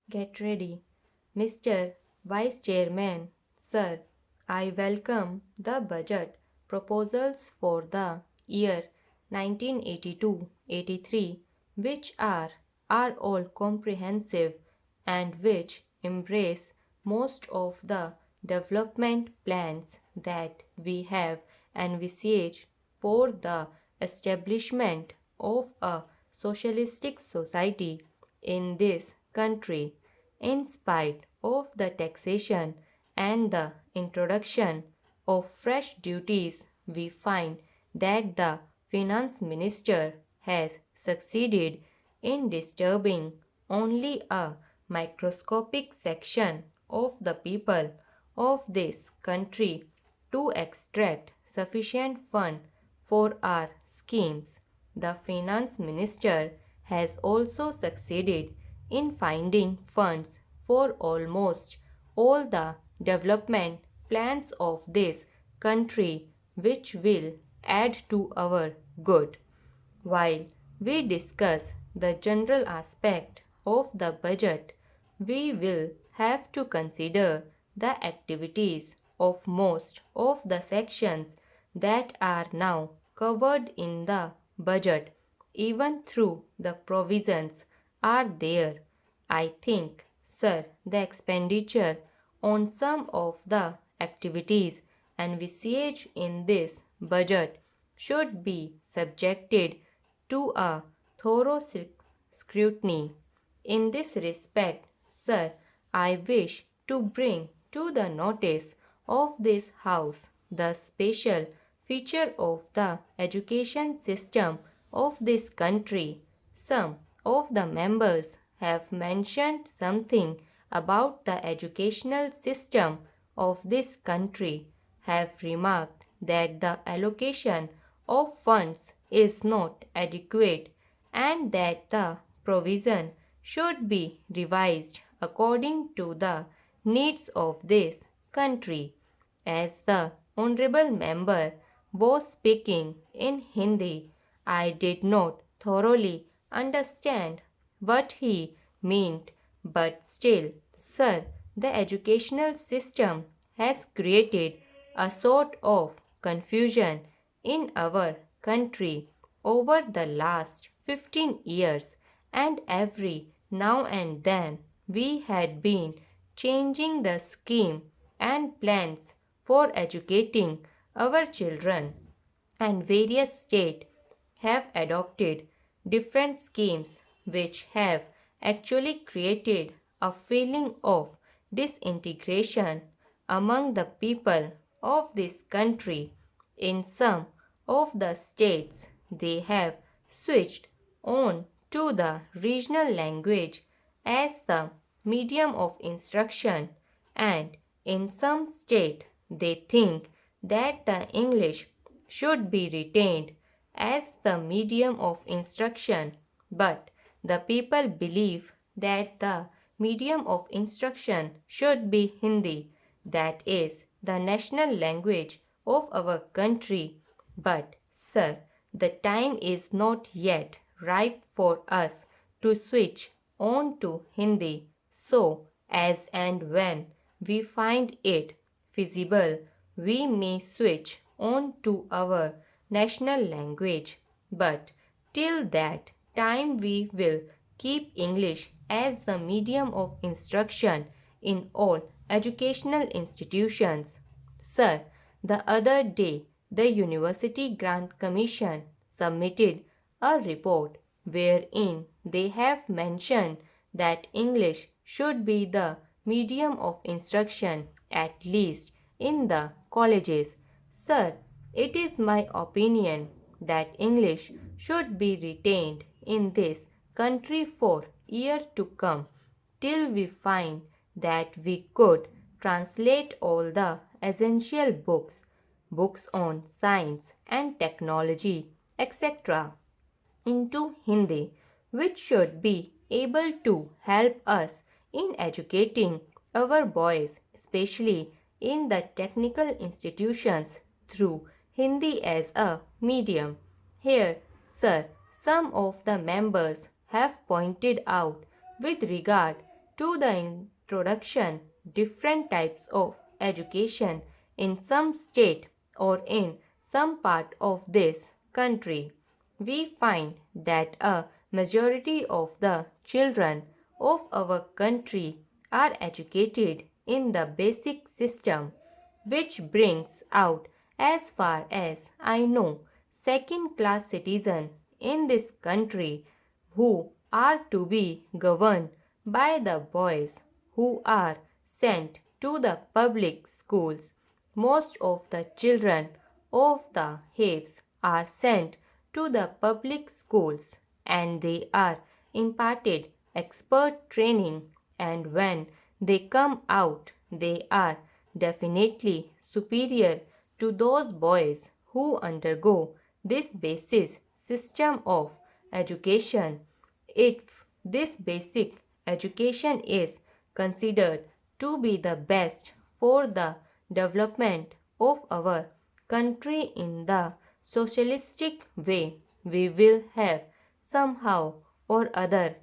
Get ready. Mr. Vice Chairman, Sir, I welcome the budget proposals for the year 1982-83, which are all comprehensive and which embrace most of the development plans that we have envisaged for the establishment of a socialistic society in this country. In spite of the taxation and the introduction of fresh duties, we find that the finance minister has succeeded in disturbing only a microscopic section of the people of this country to extract sufficient fund for our schemes. The finance minister has also succeeded in finding funds for almost all the development plans of this country, which will add to our good. While we discuss the general aspect of the budget, we will have to consider the activities of most of the sections that are now covered in the budget, even through the provisions are there. I think, sir, the expenditure on some of the activities envisaged in this budget should be subjected to a thorough scrutiny. In this respect, sir, I wish to bring to the notice of this House the special feature of the education system of this country. Some of the members have mentioned something about the educational system of this country, have remarked that the allocation of funds is not adequate and that the provision should be revised according to the needs of this country. As the honorable member was speaking in Hindi, I did not thoroughly understand what he meant, but still, sir, the educational system has created a sort of confusion in our country over the last 15 years, and every now and then we had been changing the scheme and plans for educating our children, and various states have adopted different schemes which have actually created a feeling of disintegration among the people of this country. In some of the states, they have switched on to the regional language as the medium of instruction, and in some states, they think that the English should be retained as the medium of instruction, but the people believe that the medium of instruction should be Hindi, that is the national language of our country. But, sir, the time is not yet ripe for us to switch on to Hindi. So, as and when we find it feasible, we may switch on to our national language. But till that time, we will keep English as the medium of instruction in all educational institutions. Sir, the other day, the University Grant Commission submitted a report wherein they have mentioned that English should be the medium of instruction, at least in the colleges. Sir, it is my opinion that English should be retained in this country for years to come, till we find that we could translate all the essential books on science and technology, etc., into Hindi, which should be able to help us in educating our boys, especially in the technical institutions, through Hindi as a medium. Here, sir, some of the members have pointed out with regard to the introduction different types of education in some state or in some part of this country, we find that a majority of the children of our country are educated in the basic system, which brings out, as far as I know, second class citizens in this country who are to be governed by the boys who are sent to the public schools. Most of the children of the haves are sent to the public schools and they are imparted expert training, and when they come out they are definitely superior to those boys who undergo this basic system of education. If this basic education is considered to be the best for the development of our country in the socialistic way, we will have somehow or other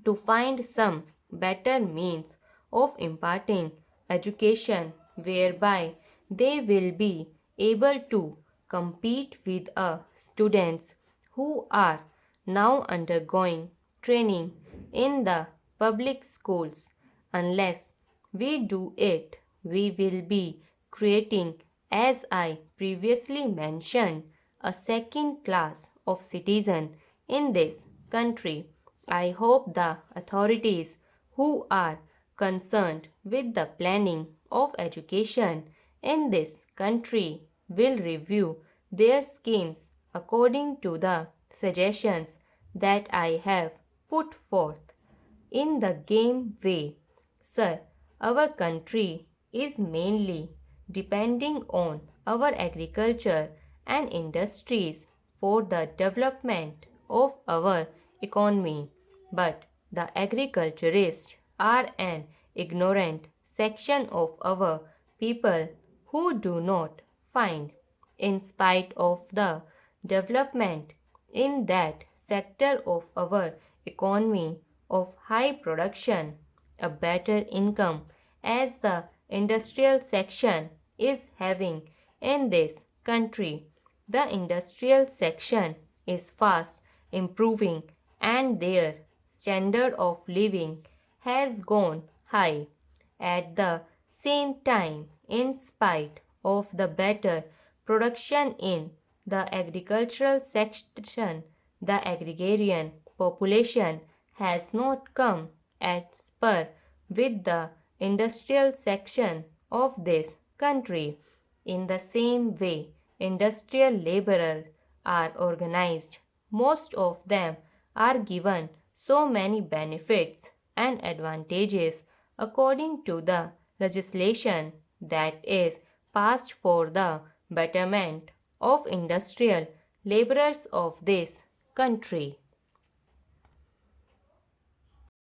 to find some better means of imparting education whereby they will be able to compete with students who are now undergoing training in the public schools. Unless we do it, we will be creating, as I previously mentioned, a second class of citizen in this country. I hope the authorities who are concerned with the planning of education in this country will review their schemes according to the suggestions that I have put forth. In the game way, sir, our country is mainly depending on our agriculture and industries for the development of our economy. But the agriculturists are an ignorant section of our people who do not find, in spite of the development in that sector of our economy of high production, a better income as the industrial section is having in this country. The industrial section is fast improving and their standard of living has gone high. At the same time, in spite of the better production in the agricultural section, the agrarian population has not come at spur with the industrial section of this country. In the same way, industrial laborers are organized. Most of them are given so many benefits and advantages according to the legislation that is passed for the betterment of industrial laborers of this country.